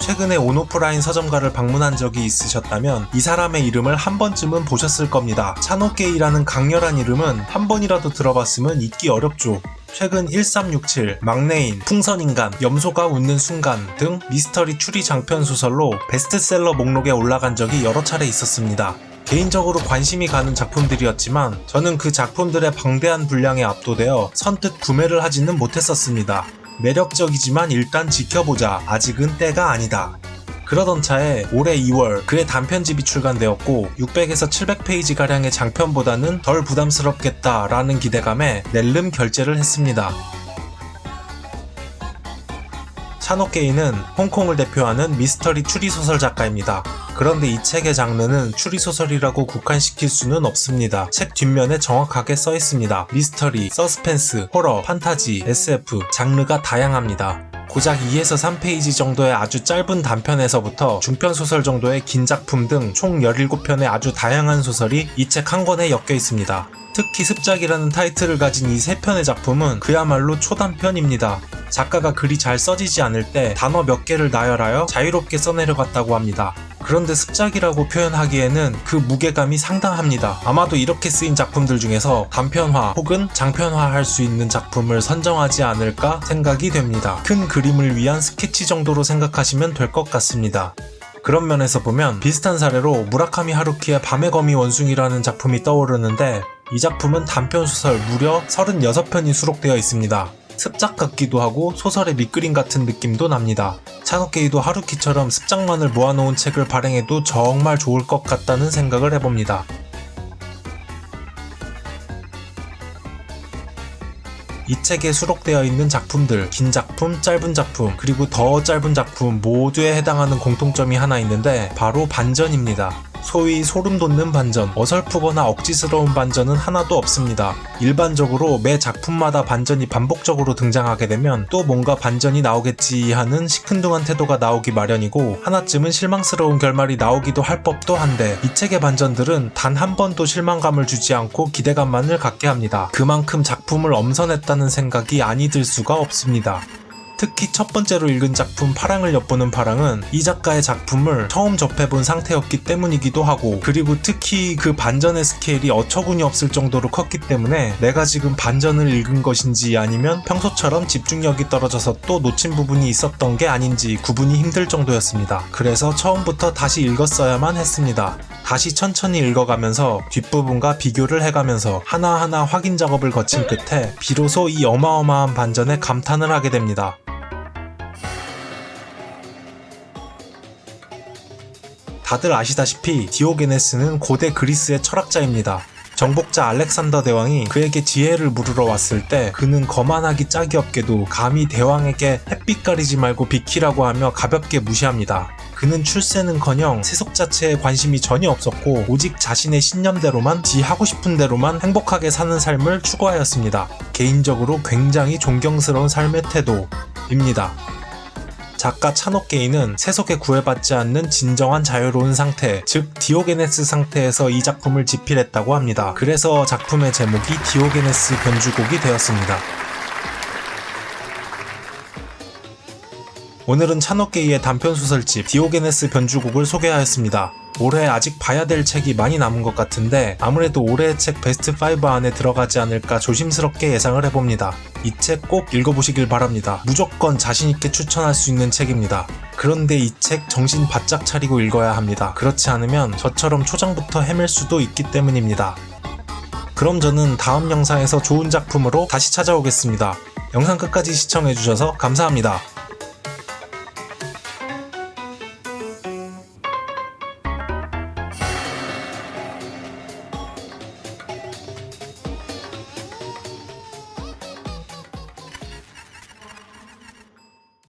최근에 온오프라인 서점가를 방문한 적이 있으셨다면 이 사람의 이름을 한 번쯤은 보셨을 겁니다. 차노게이라는 강렬한 이름은 한 번이라도 들어봤으면 잊기 어렵죠. 최근 1367, 막내인, 풍선인간, 염소가 웃는 순간 등 미스터리 추리 장편 소설로 베스트셀러 목록에 올라간 적이 여러 차례 있었습니다. 개인적으로 관심이 가는 작품들이었지만 저는 그 작품들의 방대한 분량에 압도되어 선뜻 구매를 하지는 못했었습니다. 매력적이지만 일단 지켜보자. 아직은 때가 아니다. 그러던 차에 올해 2월 그의 단편집이 출간되었고 600에서 700페이지가량의 장편보다는 덜 부담스럽겠다 라는 기대감에 낼름 결제를 했습니다. 차노게이는 홍콩을 대표하는 미스터리 추리소설 작가입니다. 그런데 이 책의 장르는 추리소설이라고 국한시킬 수는 없습니다. 책 뒷면에 정확하게 써있습니다. 미스터리, 서스펜스, 호러, 판타지, SF, 장르가 다양합니다. 고작 2에서 3페이지 정도의 아주 짧은 단편에서부터 중편소설 정도의 긴 작품 등 총 17편의 아주 다양한 소설이 이 책 한 권에 엮여 있습니다. 특히 습작이라는 타이틀을 가진 이 3편의 작품은 그야말로 초단편입니다. 작가가 글이 잘 써지지 않을 때 단어 몇 개를 나열하여 자유롭게 써내려갔다고 합니다. 그런데 습작이라고 표현하기에는 그 무게감이 상당합니다. 아마도 이렇게 쓰인 작품들 중에서 단편화 혹은 장편화할 수 있는 작품을 선정하지 않을까 생각이 됩니다. 큰 그림을 위한 스케치 정도로 생각하시면 될 것 같습니다. 그런 면에서 보면 비슷한 사례로 무라카미 하루키의 밤의 거미 원숭이라는 작품이 떠오르는데 이 작품은 단편소설 무려 36편이 수록되어 있습니다. 습작 같기도 하고 소설의 밑그림 같은 느낌도 납니다. 차노게이도 하루키처럼 습작만을 모아놓은 책을 발행해도 정말 좋을 것 같다는 생각을 해봅니다. 이 책에 수록되어 있는 작품들, 긴 작품, 짧은 작품, 그리고 더 짧은 작품 모두에 해당하는 공통점이 하나 있는데 바로 반전입니다. 소위 소름 돋는 반전, 어설프거나 억지스러운 반전은 하나도 없습니다. 일반적으로 매 작품마다 반전이 반복적으로 등장하게 되면 또 뭔가 반전이 나오겠지 하는 시큰둥한 태도가 나오기 마련이고 하나쯤은 실망스러운 결말이 나오기도 할 법도 한데 이 책의 반전들은 단 한 번도 실망감을 주지 않고 기대감만을 갖게 합니다. 그만큼 작품을 엄선했다는 생각이 아니 들 수가 없습니다. 특히 첫 번째로 읽은 작품 파랑을 엿보는 파랑은 이 작가의 작품을 처음 접해본 상태였기 때문이기도 하고 그리고 특히 그 반전의 스케일이 어처구니 없을 정도로 컸기 때문에 내가 지금 반전을 읽은 것인지 아니면 평소처럼 집중력이 떨어져서 또 놓친 부분이 있었던 게 아닌지 구분이 힘들 정도였습니다. 그래서 처음부터 다시 읽었어야만 했습니다. 다시 천천히 읽어가면서 뒷부분과 비교를 해가면서 하나하나 확인 작업을 거친 끝에 비로소 이 어마어마한 반전에 감탄을 하게 됩니다. 다들 아시다시피 디오게네스는 고대 그리스의 철학자입니다. 정복자 알렉산더 대왕이 그에게 지혜를 물으러 왔을 때 그는 거만하기 짝이 없게도 감히 대왕에게 햇빛 가리지 말고 비키라고 하며 가볍게 무시합니다. 그는 출세는커녕 세속 자체에 관심이 전혀 없었고 오직 자신의 신념대로만 지 하고 싶은 대로만 행복하게 사는 삶을 추구하였습니다. 개인적으로 굉장히 존경스러운 삶의 태도입니다. 작가 차노게이는 세속에 구애받지 않는 진정한 자유로운 상태, 즉 디오게네스 상태에서 이 작품을 집필했다고 합니다. 그래서 작품의 제목이 디오게네스 변주곡이 되었습니다. 오늘은 차노게이의 단편소설집 디오게네스 변주곡을 소개하였습니다. 올해 아직 봐야 될 책이 많이 남은 것 같은데 아무래도 올해의 책 베스트 5 안에 들어가지 않을까 조심스럽게 예상을 해봅니다. 이 책 꼭 읽어보시길 바랍니다. 무조건 자신있게 추천할 수 있는 책입니다. 그런데 이 책 정신 바짝 차리고 읽어야 합니다. 그렇지 않으면 저처럼 초장부터 헤맬 수도 있기 때문입니다. 그럼 저는 다음 영상에서 좋은 작품으로 다시 찾아오겠습니다. 영상 끝까지 시청해주셔서 감사합니다.